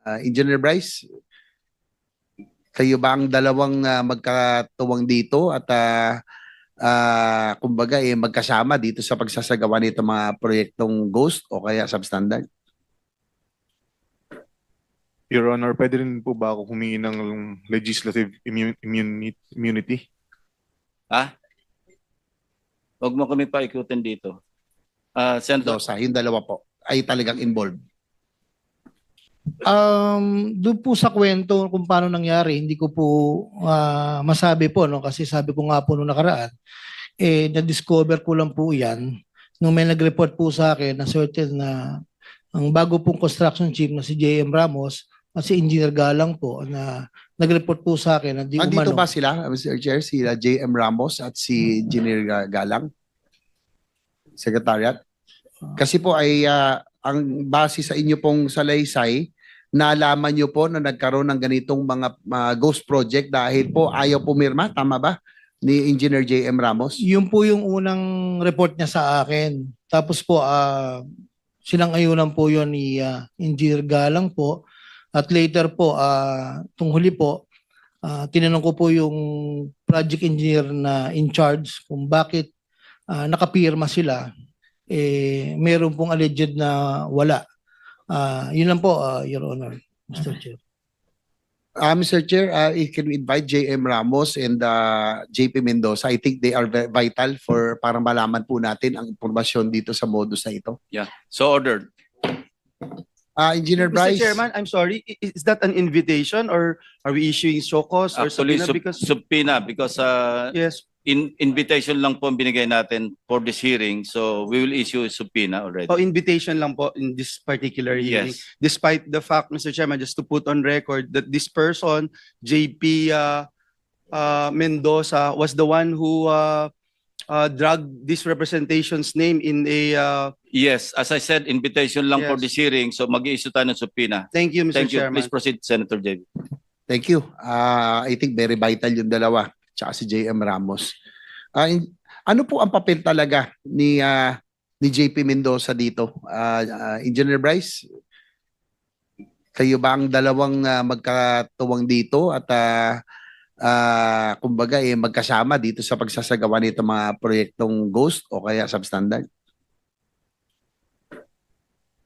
Engineer Bryce, kayo ba ang dalawang magkatuwang dito at kumbaga magkasama dito sa pagsasagawa nito mga proyektong Ghost o kaya substandard? Your Honor, pwede rin po ba ako humingi ng legislative immunity? Ha? Huwag mo kami paikutin dito. Senator, Mendoza, yung dalawa po ay talagang involved. Doon po sa kwento kung paano nangyari, hindi ko po masabi po, no? Kasi sabi ko nga po nung nakaraan, na-discover ko lang po yan nung may nag-report po sa akin na certain na ang bago pong construction chief na si J.M. Ramos at si Engineer Galang po na nag-report po sa akin na di Andito umano. ba sila, Mr. Chair, si J.M. Ramos at si Engineer Galang? Secretariat? Kasi po ay ang base sa inyo pong salaysay, nalaman nyo po na nagkaroon ng ganitong mga ghost project dahil po ayaw pumirma, tama ba? Ni Engineer J.M. Ramos? Yun po yung unang report niya sa akin. Tapos po, sinang-ayunan po yun ni Engineer Galang po. At later po, itong huli po, tinanong ko po yung project engineer na in charge kung bakit nakapirma sila. Meron pong alleged na wala. Yun lang po, Your Honor, Mr. Chair. Mr. Chair, can we invite J.M. Ramos and J.P. Mendoza? I think they are vital for para malaman po natin ang impormasyon dito sa modus na ito. yeah. So ordered. Engineer Bryce? Mr. Chairman, I'm sorry. Is that an invitation or are we issuing show cause or Actually, subpoena? subpoena because Yes. invitation lang po ang binigay natin for this hearing. So we will issue a subpoena already. O invitation lang po in this particular hearing. Yes. Despite the fact, Mr. Chairman, just to put on record that this person, JP Mendoza, was the one who dragged this representation's name in a... Yes, as I said, invitation lang for Yes. this hearing. So mag-i-issue tayo ng subpoena. Thank you, Mr. Thank you. Chairman. Please proceed, Senator JB. Thank you. I think very vital yung dalawa, tsaka si J.M. Ramos. Ano po ang papel talaga ni JP Mendoza dito? Engineer Bryce, kayo ba ang dalawang magkatuwang dito at kumbaga magkasama dito sa pagsasagawa nito mga proyektong Ghost o kaya substandard?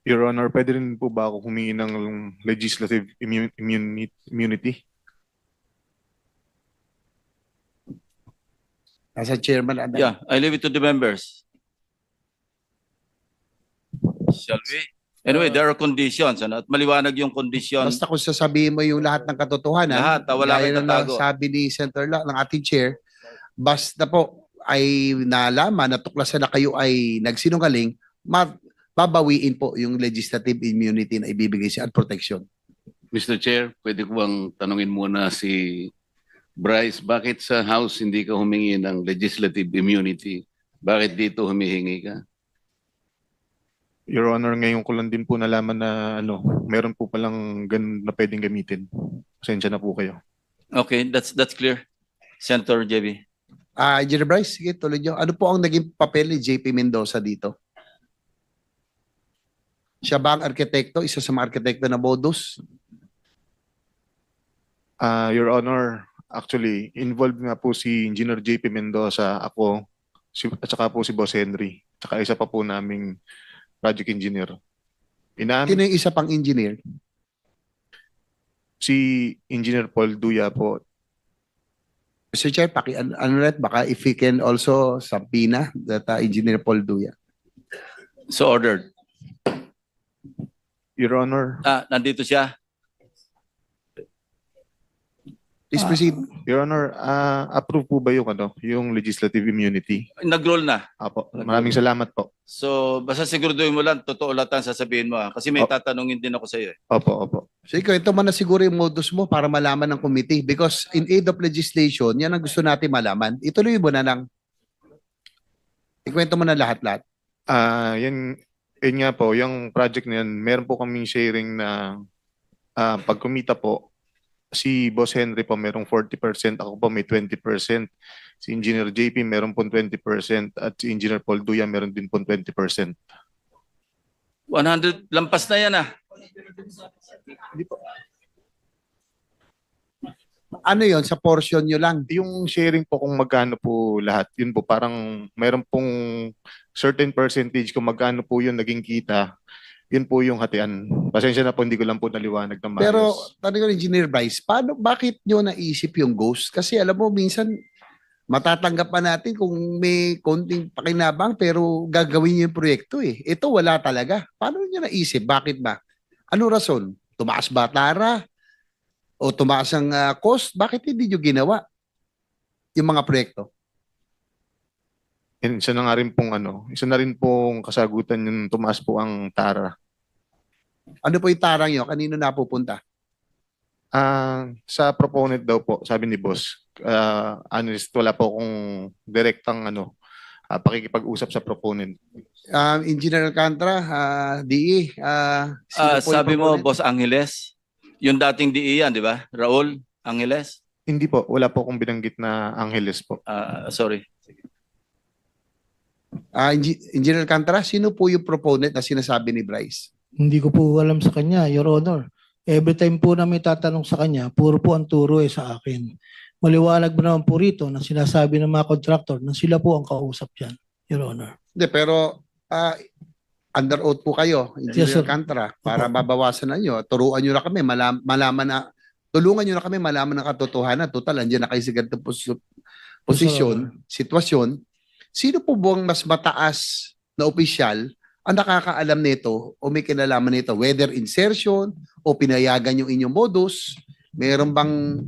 Your Honor, pwede rin po ba ako humingi ng legislative immunity? As a chairman, Yeah, I leave it to the members. Shall we? Anyway, there are conditions. Ano? At maliwanag yung condition. basta kung sasabihin mo yung lahat ng katotohanan, Lahat, wala gaya kang ng tatago. sabi ni Senator ng ating chair, basta po ay nalaman, natuklasan na kayo ay nagsinungaling, babawiin po yung legislative immunity na ibibigay siya at protection. Mr. Chair, pwede ko bang tanungin muna si Bryce, bakit sa House hindi ka humingi ng legislative immunity? Bakit dito humihingi ka? Your Honor, ngayon ko lang din po nalaman na meron po palang ganun na pwedeng gamitin. Pasensya na po kayo. Okay, that's clear. Senator JB. Engineer Bryce, sige, tuloy niyo. Ano po ang naging papel ni JP Mendoza dito? Siya ba ang arkitekto? Isa sa mga arkitekto na modus? Your Honor, actually, involved nga po si Engineer JP Mendoza, ako, at saka po si Boss Henry, at saka isa pa po naming project engineer. Sino yung isa pang engineer? Si Engineer Paul Duya po. Mr. Chair, baka if we can also subpoena that Engineer Paul Duya. So ordered. Your Honor, Nandito siya. Please proceed. Your Honor, approve po ba yung legislative immunity? Nag-roll na. Apo, maraming salamat po. So basta siguraduhin mo lang, totoo lahat ang sasabihin mo. Kasi may tatanungin din ako sa iyo. Opo. So ikaw, ito man na siguro yung modus mo para malaman ng committee because in aid of legislation, yan ang gusto natin malaman. Ituloy mo na lang. Ikwento mo na lahat-lahat. Yan nga po, yung project na yan, meron po kaming sharing na pag kumita po, si Boss Henry po merong 40%, ako po may 20%. Si Engineer JP meron po 20% at si Engineer Paul Duya meron din po 20%. 100, lampas na yan Ano yon sa portion nyo lang? Yung sharing po kung magkano po lahat, yun po parang meron pong certain percentage kung magkano po yun naging kita, yun po yung hatian. Pasensya na po, hindi ko lang po naliwanag ng maayos. Pero tanong ko, Engineer Bryce, bakit nyo naisip yung ghost? Kasi alam mo, minsan matatanggap pa natin kung may konting pakinabang pero gagawin nyo yung proyekto eh. Ito wala talaga. Paano nyo naisip? Bakit ba? Ano rason? Tumaas ba tara? O tumaas ang cost? Bakit hindi nyo ginawa yung mga proyekto? Isa na nga rin pong isa na rin pong kasagutan yung tumaas po ang tara. Ano po yung tarang nyo? Kanino napupunta? Sa proponent daw po, sabi ni boss, honest, wala po akong direktang pakikipag-usap sa proponent. Engineer Alcantara, DE, sino po yung Sabi mo, proponent? Boss Angeles, yung dating DE yan, di ba? Raul Angeles? Hindi po, wala po akong binanggit na Angeles po. Sorry. Engineer Alcantara, sino po yung proponent na sinasabi ni Bryce? Hindi ko po alam sa kanya, Your Honor. Every time po na may tatanong sa kanya, puro po ang turo sa akin. Maliwanag ba naman po rito na sinasabi ng mga contractor na sila po ang kausap dyan, Your Honor. Hindi, pero under oath po kayo, Engineer Yes, sir. Alcantara, para mabawasan na nyo. Turuan nyo na kami, malaman na, tulungan nyo na kami malaman ng katotohanan. Total, andyan na kayo sa ganitong posisyon, sitwasyon. Sino po buwang mas mataas na opisyal ang nakakaalam nito o may kinalaman nito? Whether insertion o pinayagan yung inyong modus, meron bang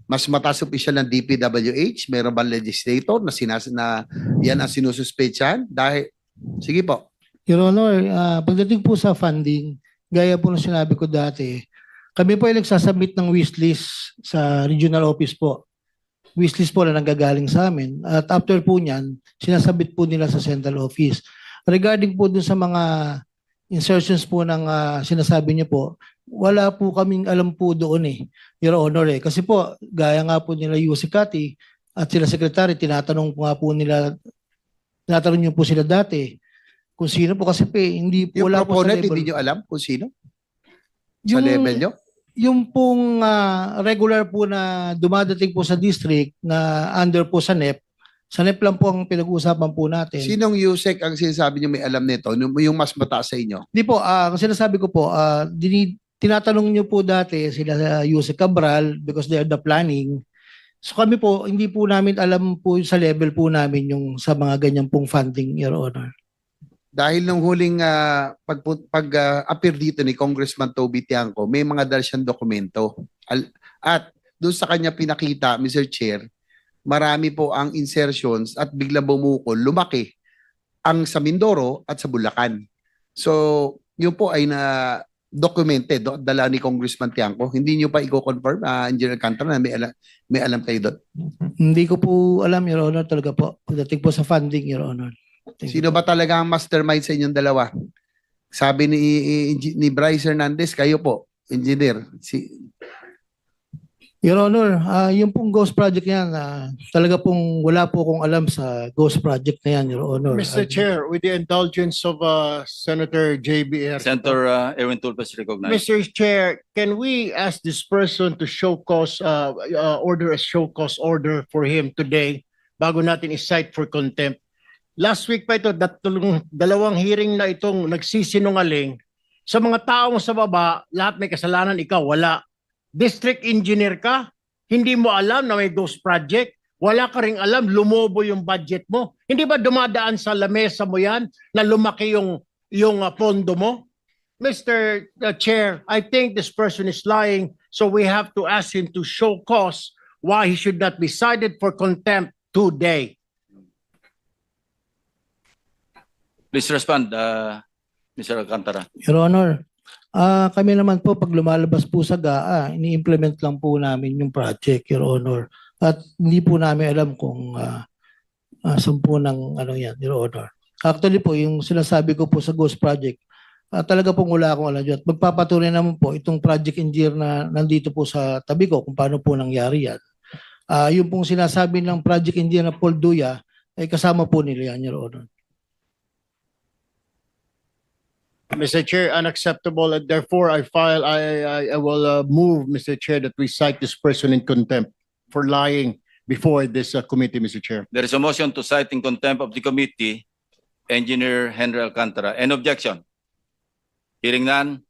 mas mataas opisyal ng DPWH? Meron bang legislator na yan ang sinususpetsahan? Dahil, sige po. Your Honor, pagdating po sa funding, gaya po ng sinabi ko dati, kami po ay nagsasubmit ng wishlist sa regional office po. Wishlist po na nanggagaling sa amin. At after po niyan, sinasabit po nila sa central office. Regarding po dun sa mga insertions po ng sinasabi niyo po, wala po kaming alam po doon Your Honor Kasi po, gaya nga po nila Yusek Kati at sila Secretary, tinatanong niyo po sila dati kung sino po kasi hindi Yung wala po sa proponent, level. hindi nyo alam kung sino? Sa level nyo? Yung pong regular po na dumadating po sa district na under po sa NEP, sa NEP lang po ang pinag-uusapan po natin. Sinong Yusek ang sinasabi nyo may alam nito? Yung mas mataas sa inyo? Hindi po, kasi sinasabi ko po, tinatanong niyo po dati sila Yusek Cabral because they are the planning. So kami po, hindi po namin alam po sa level po namin yung sa mga ganyan pong funding, Your Honor. Dahil nung huling pag-appear dito ni Congressman Toby Tiangco, may mga dal siyang dokumento. At doon sa kanya pinakita, Mr. Chair, marami po ang insertions at biglang bumukol, lumaki ang sa Mindoro at sa Bulacan. So, yun po ay na-documented, dala ni Congressman Tiangco. Hindi nyo pa i-confirm, Engineer Alcantara, na may alam kayo doon? Hindi ko po alam, Your Honor, talaga po. Pagdating po sa funding, Your Honor. Sino ba talaga ang mastermind sa inyong dalawa? Sabi ni Bryce Hernandez, kayo po, engineer. Your Honor, yung pong ghost project yan, talaga pong wala po akong alam sa ghost project na yan, Your Honor. Mr. Chair, with the indulgence of Senator JBR. Senator Erwin Tulfas recognized. Mr. Chair, can we ask this person to show cause, order a show cause order for him today bago natin i-cite for contempt? Last week pa ito, dalawang hearing na itong nagsisinungaling. Sa mga taong sa baba, lahat may kasalanan, ikaw wala. District engineer ka, hindi mo alam na may ghost project, wala ka ring alam, lumobo yung budget mo. Hindi ba dumadaan sa lamesa mo yan na lumaki yung pondo mo? Mr. Chair, I think this person is lying, so we have to ask him to show cause why he should not be cited for contempt today. Please respond, Mr. Alcantara. Your Honor, kami naman po pag lumalabas po sa GAA, ini-implement lang po namin yung project, Your Honor. At hindi po namin alam kung saan po ng yan, Your Honor. Actually po, yung sinasabi ko po sa Ghost Project, talaga pong wala akong alam dyan. Magpapatunay naman po itong project engineer na nandito po sa tabi ko kung paano po nangyari yan. Yung pong sinasabi ng project engineer na Paul Duya, ay kasama po nila yan, Your Honor. Mr. Chair, unacceptable. And therefore, I will move, Mr. Chair, that we cite this person in contempt for lying before this committee, Mr. Chair. There is a motion to cite in contempt of the committee, Engineer Henry Alcantara. Any objection? Hearing none,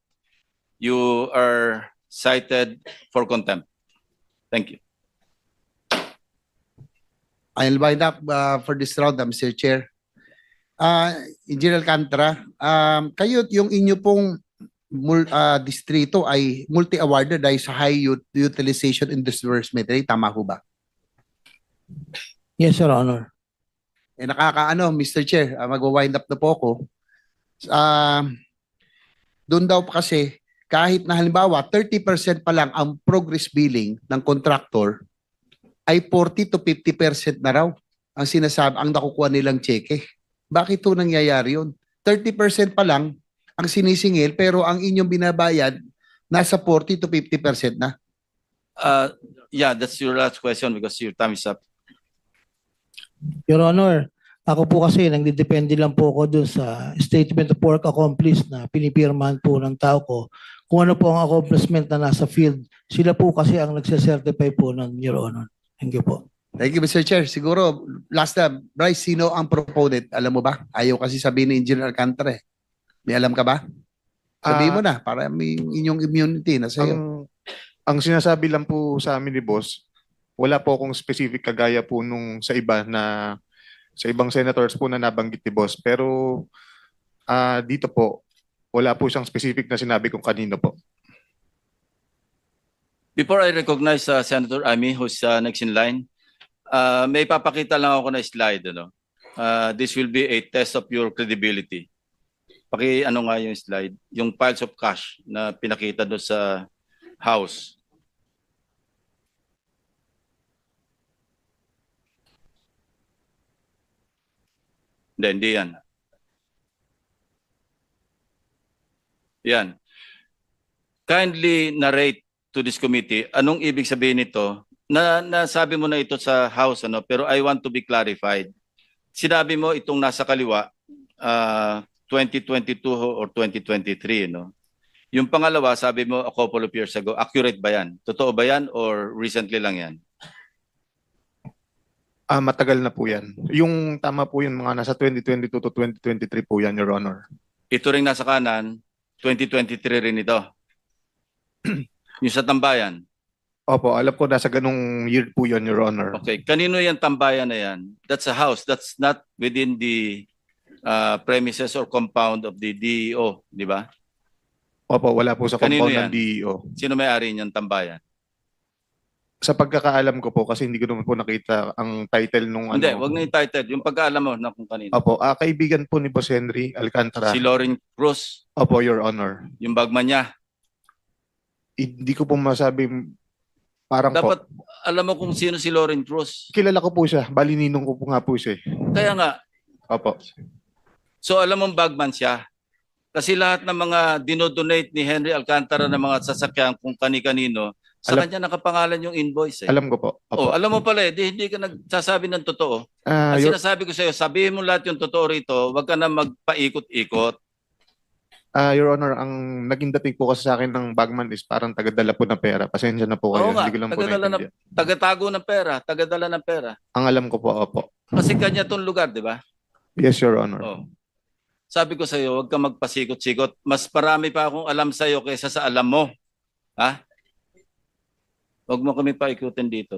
you are cited for contempt. Thank you. I'll wind up for this round, Mr. Chair. Engineer Alcantara, kayo yung inyo pong distrito ay multi-awarded dahil sa high utilization and disbursement rate. Tama ho ba? Yes, Your Honor. Nakakaano, Mr. Chair, mag-wind up na po ako. Doon daw pa kasi, kahit na halimbawa, 30% pa lang ang progress billing ng contractor, ay 40 to 50% na raw ang sinasabi, ang nakukuha nilang cheque. Bakit ito nangyayari yun? 30% pa lang ang sinisingil, pero ang inyong binabayad, nasa 40 to 50% na. Yeah, that's your last question because your time is up. Your Honor, ako po kasi nagdidepende lang po ako dun sa statement of work accomplished na pinipirmahan po ng tao ko. Kung ano po ang accomplishment na nasa field, sila po kasi ang nagsacertify po ng Your Honor. Thank you po. Thank you, Mr. Chair. Siguro, last na, Bryce, sino ang proponent? Alam mo ba? Ayaw kasi sabihin ni Engineer Alcantara eh. May alam ka ba? Sabihin mo na, para may inyong immunity na sa'yo. Ang sinasabi lang po sa amin ni Boss, wala po akong specific kagaya po nung sa iba na sa ibang senators po na nabanggit ni Boss. Pero dito po, wala po siyang specific na sinabi kung kanino po. Before I recognize Senator Amy, who's next in line, may papakita lang ako na slide. This will be a test of your credibility. Ano nga yung slide? Yung piles of cash na pinakita doon sa House. Hindi yan. Yan. Kindly narrate to this committee, anong ibig sabihin nito? Nasabi mo na ito sa House, pero I want to be clarified. Sinabi mo itong nasa kaliwa, 2022 or 2023, Yung pangalawa, sabi mo a couple of years ago, accurate ba yan? Totoo ba yan or recently lang yan? Matagal na po yan. Yung tama po yun, mga nasa 2022 to 2023 po yan, Your Honor. Ito ring nasa kanan, 2023 rin ito. Yung sa tambayan. Opo, alam ko nasa ganung year po yun, Your Honor. Okay, kanino yung tambayan na yan? That's a house. That's not within the premises or compound of the DEO, di ba? Opo, wala po sa Kanino compound yan? ng DEO. Sino may-ari niyang tambayan? Sa pagkakaalam ko po, kasi hindi ko naman po nakita ang title nung Hindi, wag na yung title. Yung pagkaalam mo na kung kanino. Opo, kaibigan po ni Boss Henry Alcantara. Si Lauren Cruz, Opo, Your Honor. yung bagman niya. Hindi ko po masabi, parang Dapat po. alam mo kung sino si Lauren Cruz. Kilala ko po siya. Bali, ninong ko po nga po siya. Kaya nga, Opo. so alam mong bagman siya. Kasi lahat ng mga dinodonate ni Henry Alcantara ng mga sasakyan kung kani-kanino, sa Alam- kanya nakapangalan yung invoice. Alam ko po. Oh, Opo. alam mo pala hindi ka nagsasabi ng totoo. Ang sinasabi ko sa iyo, sabihin mo lahat yung totoo rito, wag ka na magpaikot-ikot. Your Honor, ang naging dating po kasi sa akin ng bagman is parang tagadala po ng pera. Pasensya na po kayo. Oo nga, Hindi ko lang po tagadala naintindihan. Tagatago ng pera, tagadala ng pera. Ang alam ko po, opo. Kasi kanya tong lugar, di ba? Yes, Your Honor. Oh. Sabi ko sa iyo, wag ka magpasikot-sikot. Mas marami pa akong alam sa iyo kaysa sa alam mo. Ha? Wag mo kami paikutin dito.